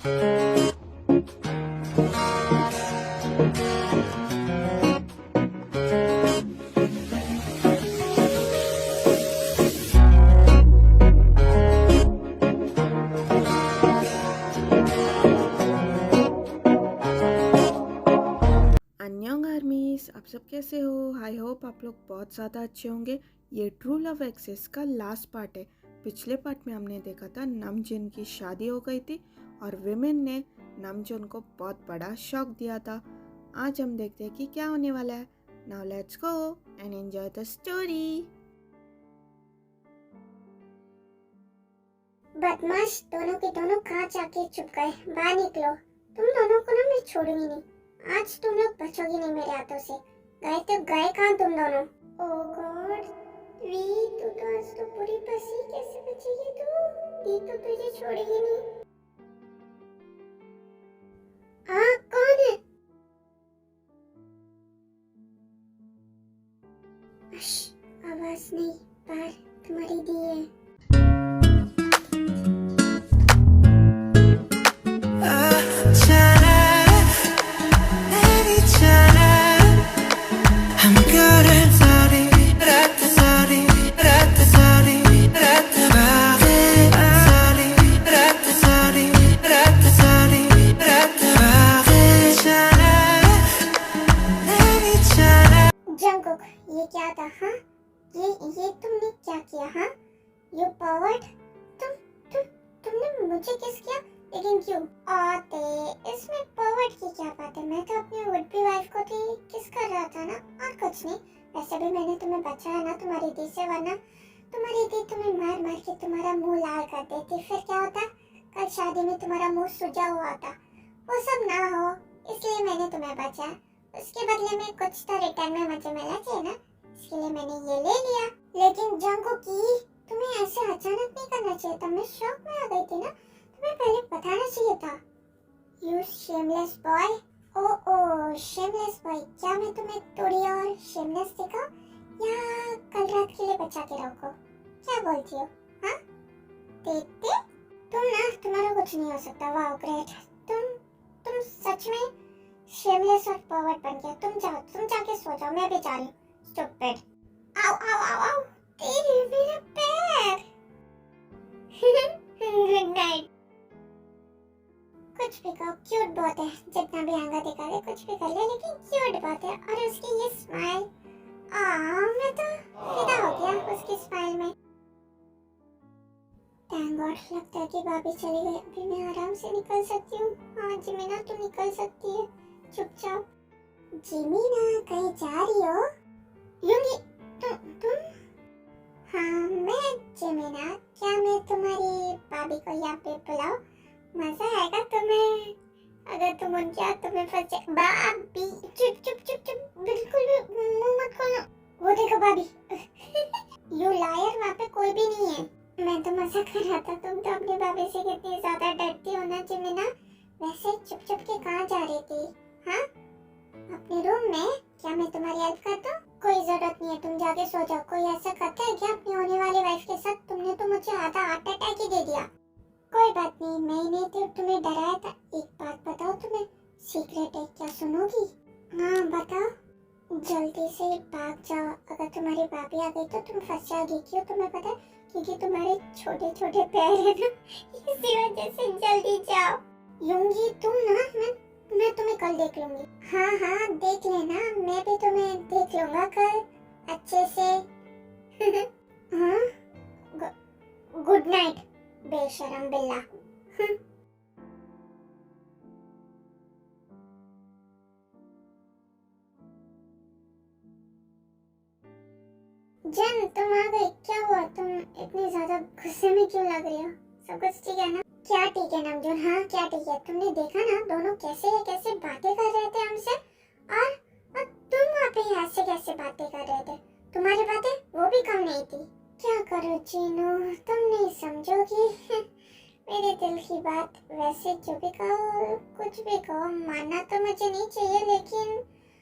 अन्योंग आर्मीज, आप सब कैसे हो? आई होप आप लोग बहुत ज़्यादा अच्छे होंगे। ये ट्रू लव एक्सेस का लास्ट पार्ट है। पिछले पार्ट में हमने देखा था नमजून की शादी हो गई थी और विमेन ने नमजून को बहुत बड़ा शॉक दिया था। आज हम देखते हैं कि क्या होने वाला है। Now let's go and enjoy the story. बदमाश दोनों के दोनों कहाँ जाके छुप गए? बाहर निकलो। तुम दोनों को ना मैं छोड़ूंगी नहीं। आज तुम लोग बचोगी नहीं मेरे हाथों से। गए तो गए कहाँ तुम दोनों? ओह गॉड, वी तू तो आज तो पूरी फंसी। कैसे बचेगी तू? दी तो तुझे छोड़ेगी नहीं। हाँ कौन है? आवाज नहीं, बाहर तुम्हारी दी है। जंगकुक, ये क्या था? हाँ ये तुमने क्या किया? हाँ यू पावर्ड। तुमने मुझे किस किया? लेकिन क्यों? आते इसमें पावर्ड की क्या बात है? मैं तो अपनी वुड बी वाइफ को थी किस कर रहा था ना, और कुछ नहीं। वैसे भी मैंने तुम्हें बचाया ना तुम्हारी दी से, वरना तुम्हारी दी तुम्हें मार मार के तुम्हारा मुंह लाल कर देती। फिर क्या होता? कल शादी में तुम्हारा मुंह सूजा हुआ था। वो सब ना हो इसलिए मैंने तुम्हें बचाया। उसके बदले में कुछ तो रिटर्न में मुझे मिला चाहिए ना, इसके लिए मैंने ये ले लिया। लेकिन जंगकुकी, तुम्हें ऐसे अचानक नहीं करना चाहिए था। मैं शॉक में आ गई थी ना, तुम्हें पहले बताना चाहिए था। You shameless boy. Oh shameless boy, क्या मैं तुम्हें थोड़ी और शेमलेस दिखाऊं या कल रात के लिए बचा के रखो? क्या बोलती हो? हाँ देखते तुम्हारा कुछ नहीं हो सकता। वाह ग्रेट, तुम सच में शेमलेस और परवर्ट बन गया। तुम जाके सो जाओ, मैं भी जा रही हूँ। स्टूपिड। आओ आओ आओ आओ, तेरी मेरा पैर। Good night. कुछ भी कहो, क्यूट बहुत है। जितना भी आंगा दिखा दे, कुछ भी कर ले, लेकिन क्यूट बहुत है। और उसकी ये स्माइल, मैं तो फिदा हो गया उसकी स्माइल में। थैंक गॉड, लगता है कि भाभी चली गई। अभी मैं आराम से निकल सकती हूँ। हाँ जिमीना, तू निकल सकती है चुपचाप। जिमीना, कहीं जा रही हो? यूंगी, तुम? हाँ मैं जिमीना। क्या मैं तुम्हारी भाभी को यहाँ पे बुलाऊं? मजा आएगा तुम्हें अगर तुम उनके हाथ में फंस जाए। भाभी चुप चुप चुप चुप, बिल्कुल भी मुंह मत खोलो। वो देखो भाभी। यू लायर, वहाँ पे कोई भी नहीं है। मैं तो मजाक कर रहा था। तुम तो अपनी भाभी से कितनी ज्यादा डरती हो ना जिमीना। वैसे चुप चुप के कहाँ जा रही थी? हाँ अपने रूम में। क्या मैं तुम्हारी हेल्प कर दूं? कोई जरूरत नहीं है, तुम जाके सो जाओ। कोई ऐसा करता है क्या अपनी होने वाली वाइफ के साथ? तुमने तो मुझे आधा हार्ट अटैक ही दे दिया। कोई बात नहीं, मैंने तो तुम्हें डराया था। एक बात बताओ, तुम्हें सीक्रेट है, क्या सुनोगी? हाँ बताओ। जल्दी से भाग जाओ, अगर तुम्हारी भाभी आ गई तो तुम फंस जाओगी। क्यों? तुम्हें पता है क्योंकि तुम्हारे छोटे छोटे पैर है ना, इसी वजह से। जल्दी जाओ। यूंगी तुम ना, मैं तुम्हें कल देख लूंगी। हाँ देख लेना, मैं भी तुम्हें देख लूंगा कल अच्छे से। हाँ गुड नाइट बेशरम बिल्ला। जन तुम आ गई, क्या हुआ? तुम इतनी ज्यादा गुस्से में क्यों लग रही हो? सब कुछ ठीक है ना? क्या ठीक है नमजून? हाँ क्या ठीक है? तुमने देखा ना दोनों कैसे बातें कर रहे थे हमसे, और तुम वहाँ पे ऐसे कैसे बातें कर रहे थे? तुम्हारी बातें वो भी कम नहीं थी। क्या करो चीनू, तुम नहीं समझोगी मेरे दिल की बात। वैसे जो भी कहो, कुछ भी कहो, मानना तो मुझे नहीं चाहिए, लेकिन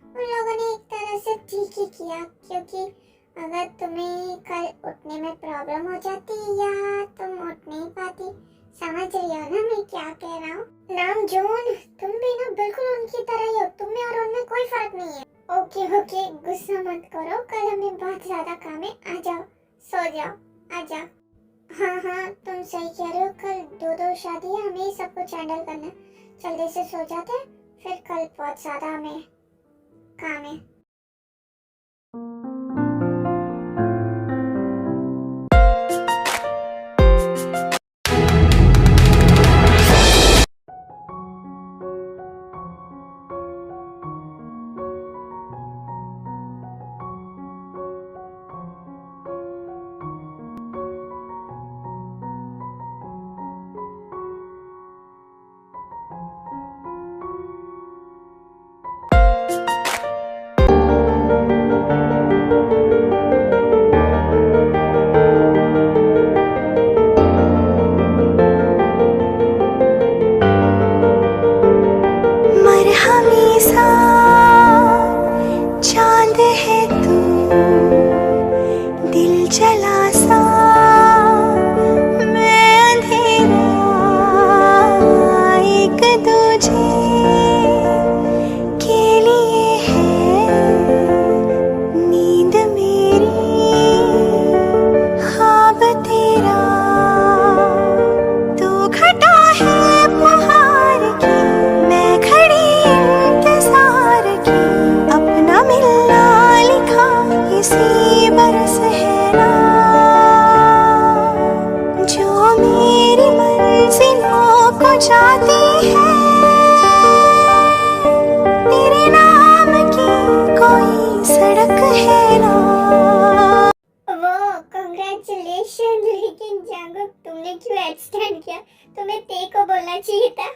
उन लोगों ने एक तरह से ठीक ही किया। क्योंकि अगर तुम्हें कल उठने में प्रॉब्लम हो जाती या तुम उठ नहीं पाती, समझ रही हो ना मैं क्या कह रहा हूँ? नाम जून, तुम भी ना बिल्कुल उनकी तरह ही हो, तुम में और उनमें कोई फर्क नहीं है। ओके ओके, गुस्सा मत करो, कल हमें बहुत ज्यादा काम है, आ जाओ, सो जाओ, आ जाओ। हाँ हाँ, तुम सही कह रहे हो, कल दो शादी है, हमें ही सब कुछ हैंडल करना है। जल्दी से सो जाते हैं, फिर कल बहुत ज्यादा हमें काम है। मरहमी सा चांद है तू, दिल जला सा मैं अंधेरा, एक दूजे के लिए है नींद मेरी, ख्वाब तेरा तू घटा है बहार की, मैं खड़ी इंतजार की, अपना मिलना लिखा इसी बरस है ना, जो मेरी मंजिलों को जाती है, तेरे नाम की कोई सड़क है ना। वो कांग्रेचुलेशन, लेकिन जांगो तुमने क्यों एक्सटेंड किया? तुम्हें ते को बोलना चाहिए था।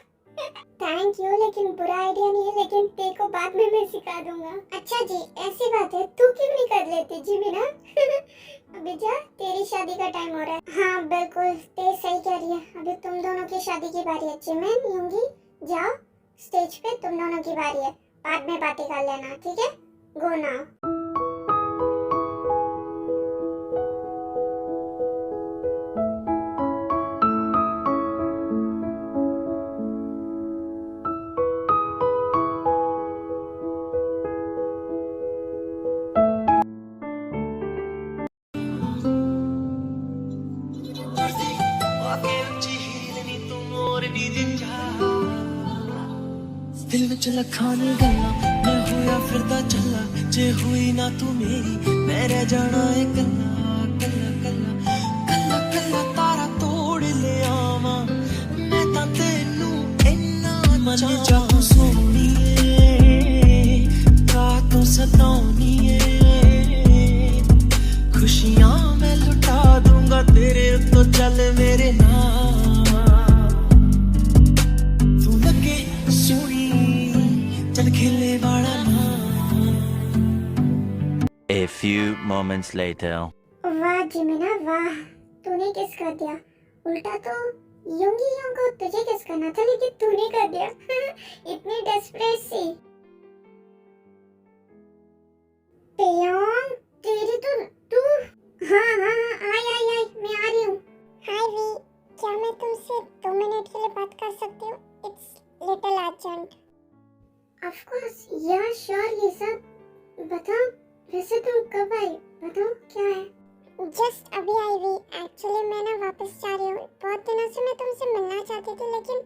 थैंक यू, लेकिन बुरा आइडिया नहीं है, लेकिन ते को बाद में मैं सिखा दूंगा। अच्छा जी, ऐसी बात है, तू क्यों नहीं कर लेती जिमीना? अभी जा, तेरी शादी का टाइम हो रहा है। हाँ बिल्कुल, ते सही कह रही है, अभी तुम दोनों की शादी की बारी है। जिमिन, यूंगी, जाओ स्टेज पे, तुम दोनों की बारी है, बाद में बातें कर लेना, ठीक है? Go now. दिल विच लखां नी गल्लां मैं होया फिरदा चला, जे होई ना तू मेरी मैं रह जाना है कल्ला कल्ला कल्ला कल्ला कल्ला, तारा तोड़ ले आवां मैं तां तेनू इन्ना चाहां। तू सोहणीए का तू सताउणीए, खुशियां मैं लुटा दूंगा तेरे उत्तों, चल मेरे नाल तू लगे सोहणी, चल खेले वाला ना। A few moments later. वाह जिमिना वाह, तूने किस कर दिया? उल्टा तो यूंगी को तुझे किस करना था, लेकिन तूने कर दिया। इतनी डेस्परेट सी। पेयोंग, तेरी तो तू। हाँ हाँ हाँ, आई आई आई, मैं आ रही हूँ। हाय वी, क्या मैं तुमसे 2 मिनट के लिए बात कर सकती हूँ? It's little urgent. Of course, या श्योर लिसा, बताओ, वैसे तुम कब आई? बताओ क्या है? जस्ट अभी आई हुई। एक्चुअली मैं ना वापस जा रही हूँ। बहुत दिनों से मैं तुमसे मिलना चाहती थी, लेकिन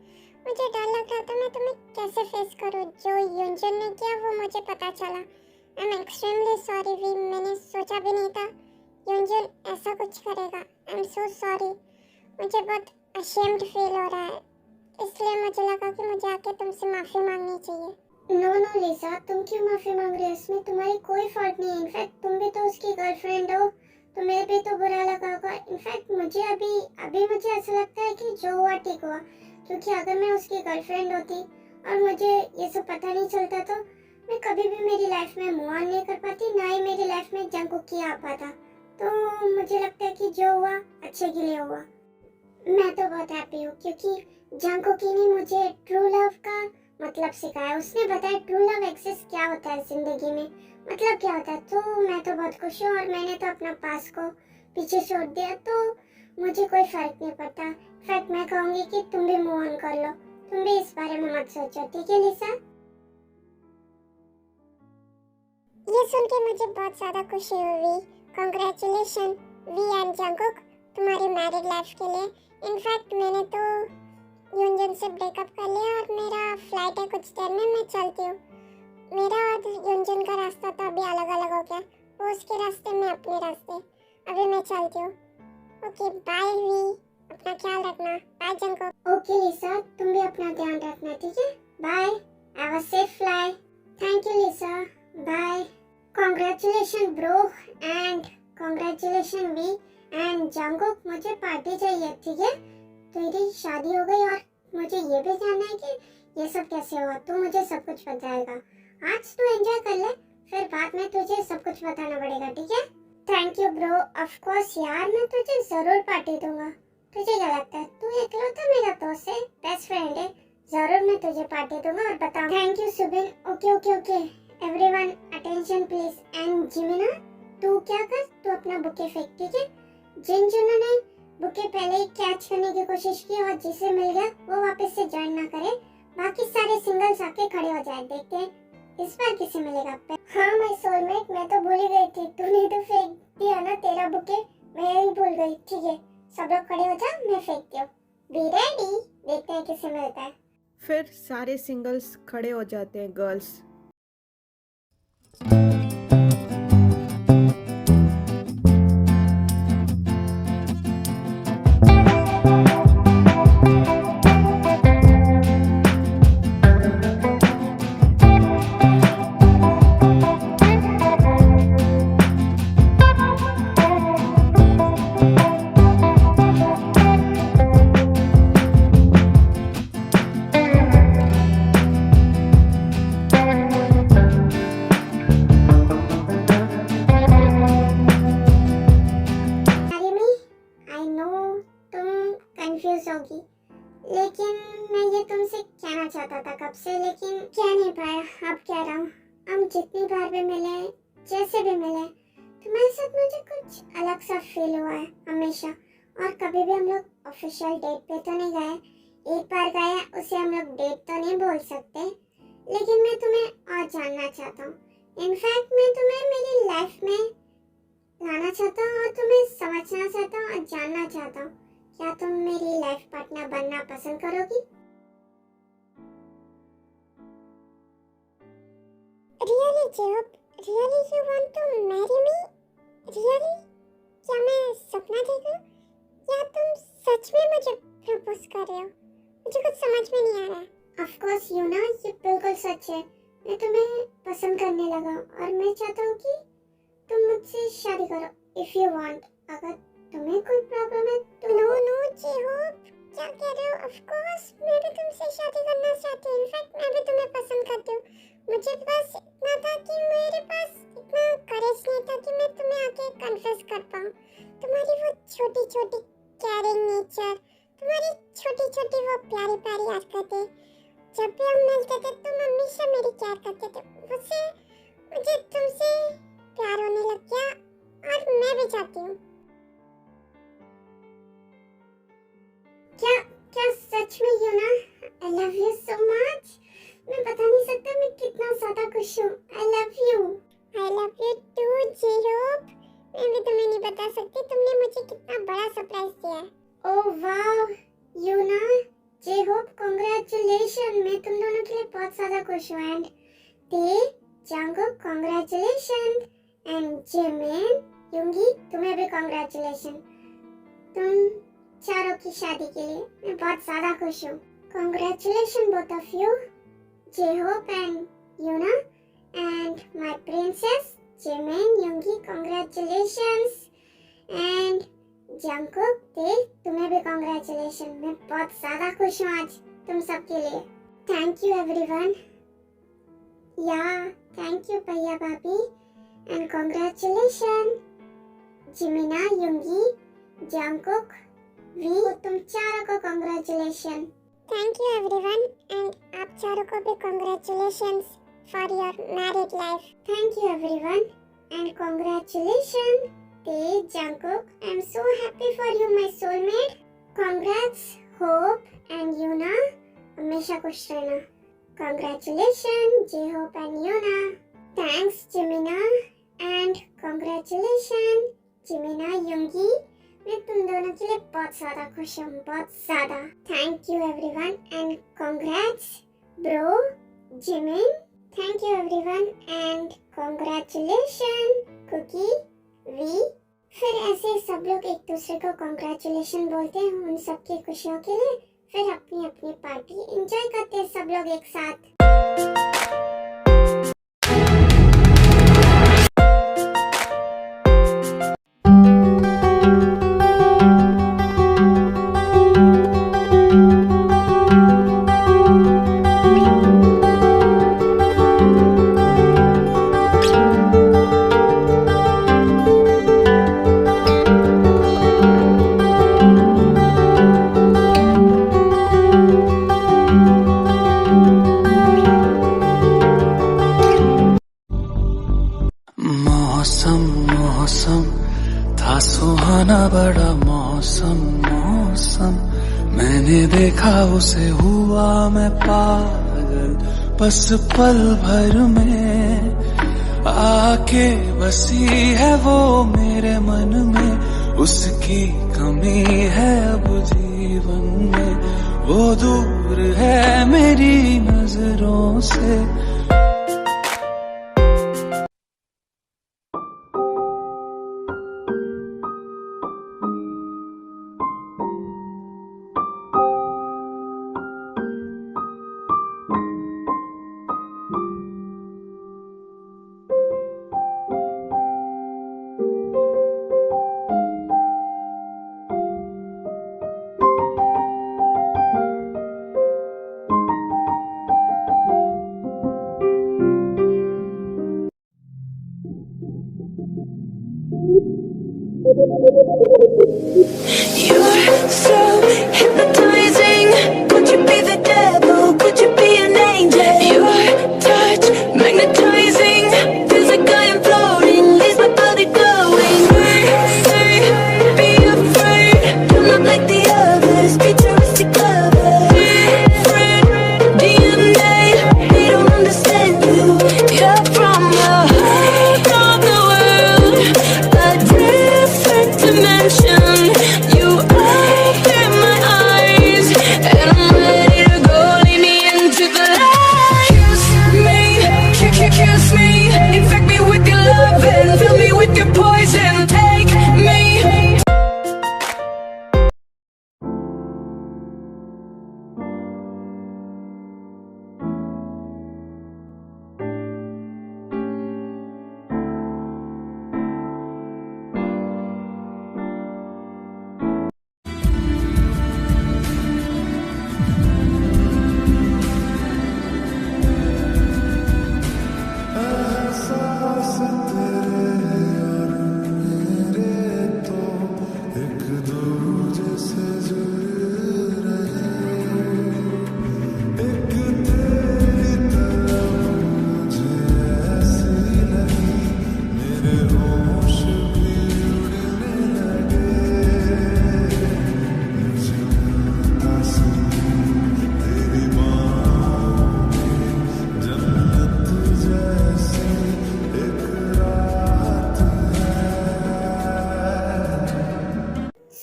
मुझे डर लग रहा था मैं तुम्हें कैसे फेस करूँ। जो युंजन ने किया वो मुझे पता चला। I am extremely sorry V, मैंने सोचा भी नहीं था युंजन ऐसा कुछ करेगा। आई एम सो सॉरी, मुझे बहुत अशेम्ड फील हो रहा है, इसलिए मुझे लगा कि मुझे आके तुमसे माफ़ी मांगनी चाहिए। नो नो लिसा, तुम क्यों माफ़ी मांग रही हो? इसमें तुम्हारी कोई फॉल्ट नहीं है। इनफैक्ट तुम भी तो उसकी गर्लफ्रेंड हो, तुम्हें भी तो बुरा लगा होगा। इनफैक्ट मुझे अभी मुझे ऐसा लगता है कि जो हुआ ठीक हुआ, क्योंकि अगर मैं उसकी गर्लफ्रेंड होती और मुझे ये सब पता नहीं चलता तो मैं कभी भी मेरी लाइफ में मूव ऑन नहीं कर पाती, ना ही मेरी लाइफ में जंगकुक आ पाता। तो मुझे लगता है कि जो हुआ अच्छे के लिए हुआ। मैं तो बहुत हैप्पी हूँ, क्योंकि जंगकुक ने मुझे ट्रू लव का मतलब सिखाया। उसने बताया ट्रू लव एक्सिस्ट क्या होता है जिंदगी में, मतलब क्या होता है। तो मैं तो बहुत खुश हूँ, और मैंने तो अपना पास को पीछे छोड़ दिया, तो मुझे कोई फर्क नहीं पड़ता। इनफैक्ट मैं कहूंगी कि तुम भी मूव ऑन कर लो, तुम भी इस बारे में मत सोचो, ठीक है लिसा? ये सुन के मुझे बहुत ज्यादा खुशी हुई। कांग्रेचुलेशन वी एंड जंगकुक तुम्हारी मैरिड लाइफ के लिए। इनफैक्ट मैंने तो युनजन से ब्रेकअप कर लिया और मेरा फ्लाइट है कुछ देर में, मैं चलती हूँ। मेरा और युनजन का रास्ता तो अभी अलग अलग हो गया, वो उसके रास्ते में अपने रास्ते। अभी मैं चलती हूँ। ओके बाय वी, अपना ख्याल रखना। Bye Jungkook. ओके लिसा, तुम भी अपना ध्यान रखना, ठीक है? Bye, have a safe fly. Thank you Lisa, bye. Congratulation bro and congratulation V and Jungkook. मुझे पार्टी चाहिए, ठीक है? तेरी शादी हो गई और मुझे ये भी जानना है कि ये सब कैसे हुआ। तू मुझे सब कुछ बताएगा। आज तू एंजॉय कर ले, फिर बाद में तुझे सब कुछ बताना पड़ेगा, ठीक है? Thank you bro, of course यार, मैं तुझे जरूर पार्टी दूंगा। तुझे क्या लगता है, तू इकलौता मेरा दोस्त है, बेस्ट फ्रेंड है, जरूर मैं तुझे पार्टी दूंगा और बताऊं। Thank you Subin. Okay okay okay everyone attention please. And जिमिना तू क्या कर, तू अपना बुके फेंक, ठीक है? जिन जिन्होंने बुके पहले ही कैच करने की कोशिश की और जिसे मिल गया वो वापस से ज्वाइन ना करे, बाकी सारे सिंगल्स आके खड़े हो जाए। देखते हैं इस बार किसे मिलेगा। हाँ माय सोलमेट, मैं तो भूल ही गई थी, तूने तो फेंक दिया ना तेरा बुके, मैं ही भूल गई। ठीक है सब लोग खड़े हो जा, मैं फेंकती हूँ। बी रेडी, देखते हैं किसे मिलता है। फिर सारे सिंगल्स खड़े हो जाते हैं गर्ल्स। लेकिन मैं ये तुमसे कहना चाहता था कब से, लेकिन कह नहीं पाया। अब कह रहा हूँ, हम जितनी बार भी मिले, जैसे भी मिले, तुम्हारे साथ मुझे कुछ अलग सा फील हुआ है हमेशा। और कभी भी हम लोग ऑफिशियल डेट पे तो नहीं गए, एक बार गए, उसे हम लोग डेट तो नहीं बोल सकते, लेकिन मैं तुम्हें और जानना चाहता हूँ। इनफैक्ट मैं तुम्हें मेरी लाइफ में लाना चाहता हूँ और तुम्हें समझना चाहता हूँ और जानना चाहता हूँ। क्या तुम मेरी लाइफ पार्टनर बनना पसंद करोगी? Really, Job? Really, you want to marry me? Really? क्या मैं सपना देख रहा हूँ या तुम सच में मुझे प्रपोज कर रहे हो? मुझे कुछ समझ में नहीं आ रहा है। Of course, you know, ये बिल्कुल सच है। मैं तुम्हें पसंद करने लगा और मैं चाहता हूँ कि तुम मुझसे शादी करो। If you want, अगर तुम्हें कोई प्रॉब्लम है तो। नो नो जेहोब, क्या कह रहे हो? ऑफ कोर्स मैं भी तुमसे शादी करना चाहती हूँ। इनफैक्ट मैं भी तुम्हें पसंद करती हूँ। मुझे बस इतना था कि मेरे पास इतना करेज नहीं था कि मैं तुम्हें आके कन्फेस कर पाऊँ। तुम्हारी वो छोटी छोटी केयरिंग नेचर, तुम्हारी छोटी छोटी वो प्यारी प्यारी हरकतें, जब भी हम मिलते थे तुम हमेशा मेरी केयर करते थे। मुझे तुमसे प्यार होने लग गया और मैं भी चाहती हूँ। क्या सच में Yuna? I love you so much. मैं बता नहीं सकता मैं कितना ज्यादा खुश हूँ। आई लव यू टू जेरोब। मैं भी तुम्हें नहीं बता सकती तुमने मुझे कितना बड़ा सरप्राइज दिया है। ओह वाओ यू ना जेहोब, कांग्रेचुलेशन। मैं तुम दोनों के लिए बहुत ज्यादा खुश हूँ। एंड ते जंगकुक कांग्रेचुलेशन एंड जिमिन युंगी तुम्हें भी कांग्रेचुलेशन। तुम चारों की शादी के लिए मैं बहुत ज्यादा खुश हूँ। कांग्रेचुलेशन बोथ ऑफ यू, जेहोब and Yuna and my princess Jimin Yoongi, congratulations. And Jungkook ते तुम्हें भी कांग्रेचुलेशन। मैं बहुत ज्यादा खुश हूँ आज तुम सबके लिए। Thank you everyone. या थैंक यू भैया भाभी एंड कांग्रेचुलेशन जिमिना युंगी जंगकुक वी, तुम चारों को congratulation. Thank you everyone and आप चारों को भी congratulations for your married life. Thank you everyone and congratulation ते Jungkook. I am so happy for you my soulmate. Congrats, Hope and Yuna. हमेशा खुश रहना. Congratulations, J-Hope and Yuna. Thanks, Jimina. And congratulations, Jimina Yoongi. मैं तुम दोनों के लिए बहुत ज़्यादा खुश हूँ, बहुत ज़्यादा. Thank you everyone and congrats, bro, Jimin. Thank you everyone and congratulations, Cookie, V. फिर ऐसे सब लोग एक दूसरे को congratulations बोलते हैं उन सब की खुशियों के लिए. फिर अपनी अपनी पार्टी एंजॉय करते हैं सब लोग एक साथ. मौसम था सुहाना बड़ा मौसम मैंने देखा उसे हुआ मैं पागल बस पल भर में आके बसी है वो मेरे मन में उसकी कमी है अब जीवन में वो दूर है मेरी नजरों से. You're so hypnotizing. Could you be the devil? Could you be an angel? Your touch magnetizing. Feels like I am floating. Leaves my body glowing. Say, be afraid. You're not like the others. Futuristic lovers. Different DNA. They don't understand you. You're from a whole other world. A different dimension. You open my eyes, and I'm ready to go. Lead me into the light. Kiss me, kiss me. Infect me with your love and fill me with your poison. Take me.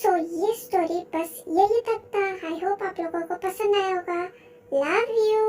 सो ये story बस यही तक था. I hope आप लोगों को पसंद आया होगा. Love you.